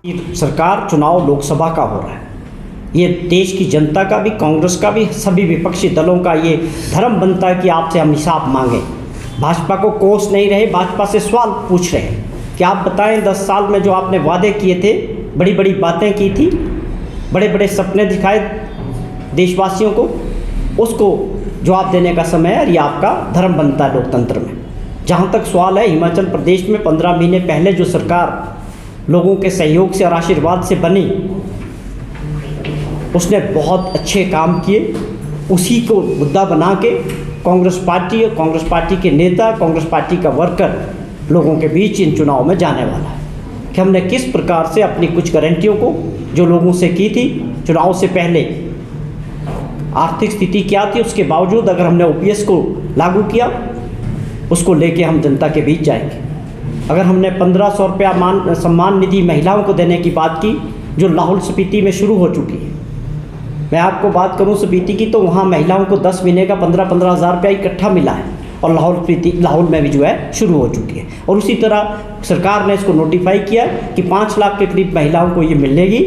सरकार चुनाव लोकसभा का हो रहा है। ये देश की जनता का भी, कांग्रेस का भी, सभी विपक्षी दलों का ये धर्म बनता है कि आपसे हम हिसाब मांगें। भाजपा को कोस नहीं रहे, भाजपा से सवाल पूछ रहे हैं कि आप बताएं 10 साल में जो आपने वादे किए थे, बड़ी बड़ी बातें की थी, बड़े बड़े सपने दिखाए देशवासियों को, उसको जवाब देने का समय है। और ये आपका धर्म बनता है लोकतंत्र में। जहाँ तक सवाल है, हिमाचल प्रदेश में 15 महीने पहले जो सरकार लोगों के सहयोग से और आशीर्वाद से बनी, उसने बहुत अच्छे काम किए। उसी को मुद्दा बना के कांग्रेस पार्टी और कांग्रेस पार्टी के नेता, कांग्रेस पार्टी का वर्कर लोगों के बीच इन चुनाव में जाने वाला है कि हमने किस प्रकार से अपनी कुछ गारंटियों को जो लोगों से की थी चुनाव से पहले, आर्थिक स्थिति क्या थी, उसके बावजूद अगर हमने ओपीएस को लागू किया, उसको लेके हम जनता के बीच जाएंगे। अगर हमने 1500 रुपया सम्मान निधि महिलाओं को देने की बात की, जो लाहौल स्पीति में शुरू हो चुकी है। मैं आपको बात करूं स्पीति की, तो वहाँ महिलाओं को 10 महीने का 15-15 हज़ार रुपया इकट्ठा मिला है और लाहौल में भी जो है शुरू हो चुकी है। और उसी तरह सरकार ने इसको नोटिफाई किया कि 5 लाख के करीब महिलाओं को ये मिलेगी,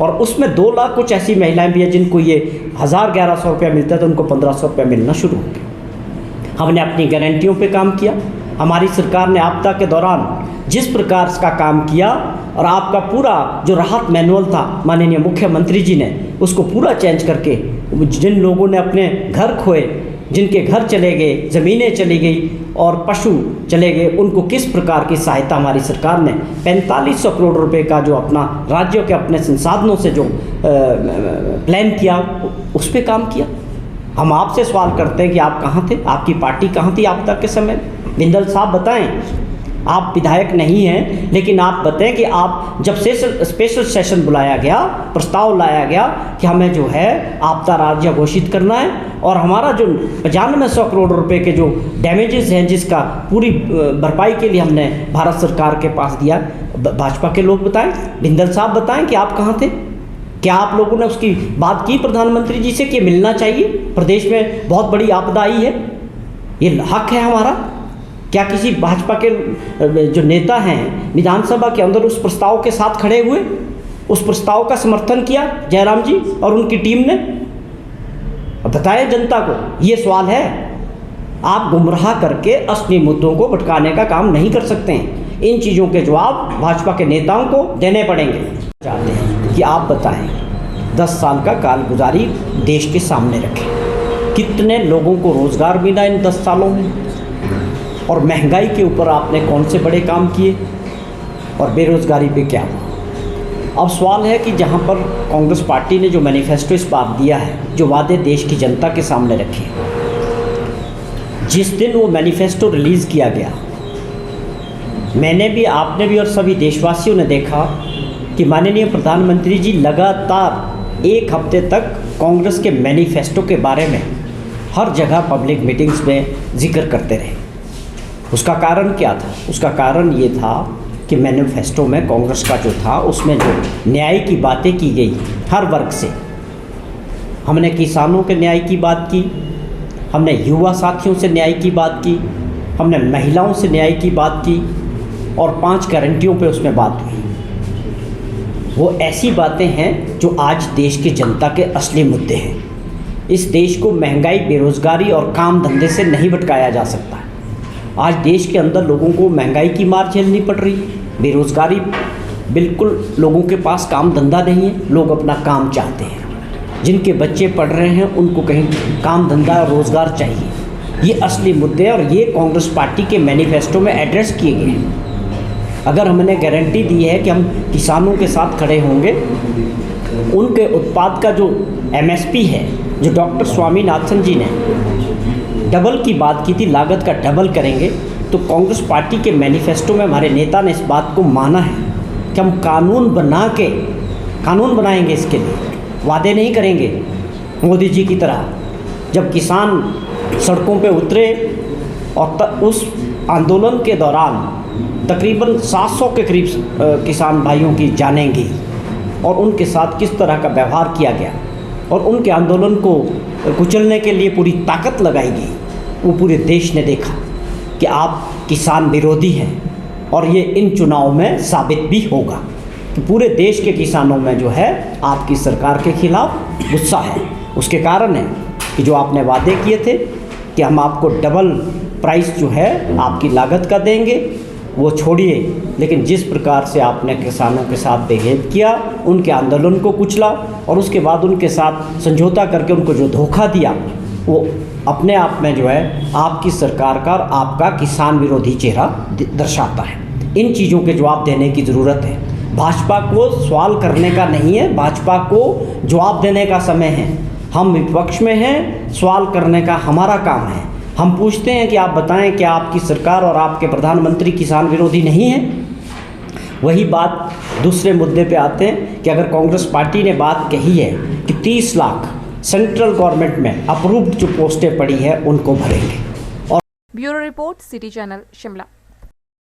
और उसमें 2 लाख कुछ ऐसी महिलाएं भी हैं जिनको ये 1000-1100 रुपया मिलता है, तो उनको 1500 रुपया मिलना शुरू हो गया। हमने अपनी गारंटियों पे काम किया। हमारी सरकार ने आपदा के दौरान जिस प्रकार का काम किया, और आपका पूरा जो राहत मैनुअल था, माननीय मुख्यमंत्री जी ने उसको पूरा चेंज करके, जिन लोगों ने अपने घर खोए, जिनके घर चले गए, ज़मीनें चली गई और पशु चले गए, उनको किस प्रकार की सहायता हमारी सरकार ने 4500 करोड़ रुपए का जो अपना राज्यों के अपने संसाधनों से जो प्लान किया, उस पर काम किया। हम आपसे सवाल करते हैं कि आप कहाँ थे, आपकी पार्टी कहाँ थी आपदा के समय? बिंदल साहब बताएं, आप विधायक नहीं हैं, लेकिन आप बताएं कि आप जब स्पेशल सेशन बुलाया गया, प्रस्ताव लाया गया कि हमें जो है आपदा राज्य घोषित करना है, और हमारा जो 9500 करोड़ रुपए के जो डैमेजेस हैं, जिसका पूरी भरपाई के लिए हमने भारत सरकार के पास दिया, भाजपा के लोग बताएं, बिंदल साहब बताएं कि आप कहाँ थे? क्या आप लोगों ने उसकी बात की प्रधानमंत्री जी से कि मिलना चाहिए, प्रदेश में बहुत बड़ी आपदा आई है, ये हक है हमारा? क्या किसी भाजपा के जो नेता हैं विधानसभा के अंदर उस प्रस्ताव के साथ खड़े हुए, उस प्रस्ताव का समर्थन किया जयराम जी और उनकी टीम ने? अब बताएं जनता को, ये सवाल है। आप गुमराह करके असली मुद्दों को भटकाने का काम नहीं कर सकते हैं। इन चीज़ों के जवाब भाजपा के नेताओं को देने पड़ेंगे। चाहते हैं कि आप बताएं, 10 साल का कालगुजारी देश के सामने रखें, कितने लोगों को रोज़गार मिला इन 10 सालों में, और महंगाई के ऊपर आपने कौन से बड़े काम किए, और बेरोज़गारी पे क्या हुआ? अब सवाल है कि जहाँ पर कांग्रेस पार्टी ने जो मैनिफेस्टो इस बार दिया है, जो वादे देश की जनता के सामने रखे, जिस दिन वो मैनिफेस्टो रिलीज़ किया गया, मैंने भी, आपने भी और सभी देशवासियों ने देखा कि माननीय प्रधानमंत्री जी लगातार 1 हफ्ते तक कांग्रेस के मैनिफेस्टो के बारे में हर जगह पब्लिक मीटिंग्स में जिक्र करते रहे। उसका कारण क्या था? उसका कारण ये था कि मैनिफेस्टो में कांग्रेस का जो था, उसमें जो न्याय की बातें की गई हर वर्ग से, हमने किसानों के न्याय की बात की, हमने युवा साथियों से न्याय की बात की, हमने महिलाओं से न्याय की बात की, और 5 गारंटियों पे उसमें बात हुई। वो ऐसी बातें हैं जो आज देश की जनता के असली मुद्दे हैं। इस देश को महंगाई, बेरोज़गारी और काम धंधे से नहीं भटकाया जा सकता। आज देश के अंदर लोगों को महंगाई की मार झेलनी पड़ रही है, बेरोज़गारी, बिल्कुल लोगों के पास काम धंधा नहीं है, लोग अपना काम चाहते हैं। जिनके बच्चे पढ़ रहे हैं उनको कहीं काम धंधा और रोज़गार चाहिए। ये असली मुद्दे हैं, और ये कांग्रेस पार्टी के मैनिफेस्टो में एड्रेस किए गए हैं। अगर हमने गारंटी दी है कि हम किसानों के साथ खड़े होंगे, उनके उत्पाद का जो MSP है, जो डॉक्टर स्वामीनाथन जी ने डबल की बात की थी, लागत का डबल करेंगे, तो कांग्रेस पार्टी के मैनिफेस्टो में हमारे नेता ने इस बात को माना है कि हम कानून बनाएंगे, इसके लिए वादे नहीं करेंगे मोदी जी की तरह। जब किसान सड़कों पे उतरे और उस आंदोलन के दौरान तकरीबन 700 के करीब किसान भाइयों की जानें गई, और उनके साथ किस तरह का व्यवहार किया गया, और उनके आंदोलन को कुचलने के लिए पूरी ताकत लगाई गई, वो पूरे देश ने देखा कि आप किसान विरोधी हैं, और ये इन चुनाव में साबित भी होगा कि पूरे देश के किसानों में जो है आपकी सरकार के खिलाफ गुस्सा है। उसके कारण है कि जो आपने वादे किए थे कि हम आपको डबल प्राइस जो है आपकी लागत का देंगे, वो छोड़िए, लेकिन जिस प्रकार से आपने किसानों के साथ बिहेव किया, उनके आंदोलन को कुचला और उसके बाद उनके साथ समझौता करके उनको जो धोखा दिया, वो अपने आप में जो है आपकी सरकार का और आपका किसान विरोधी चेहरा दर्शाता है। इन चीज़ों के जवाब देने की ज़रूरत है। भाजपा को सवाल करने का नहीं है, भाजपा को जवाब देने का समय है। हम विपक्ष में हैं, सवाल करने का हमारा काम है। हम पूछते हैं कि आप बताएं कि आपकी सरकार और आपके प्रधानमंत्री किसान विरोधी नहीं हैं? वही बात दूसरे मुद्दे पे आते हैं कि अगर कांग्रेस पार्टी ने बात कही है कि 30 लाख सेंट्रल गवर्नमेंट में अप्रूव्ड जो पोस्टें पड़ी है उनको भरेंगे। Bureau report, city channel, Shimla.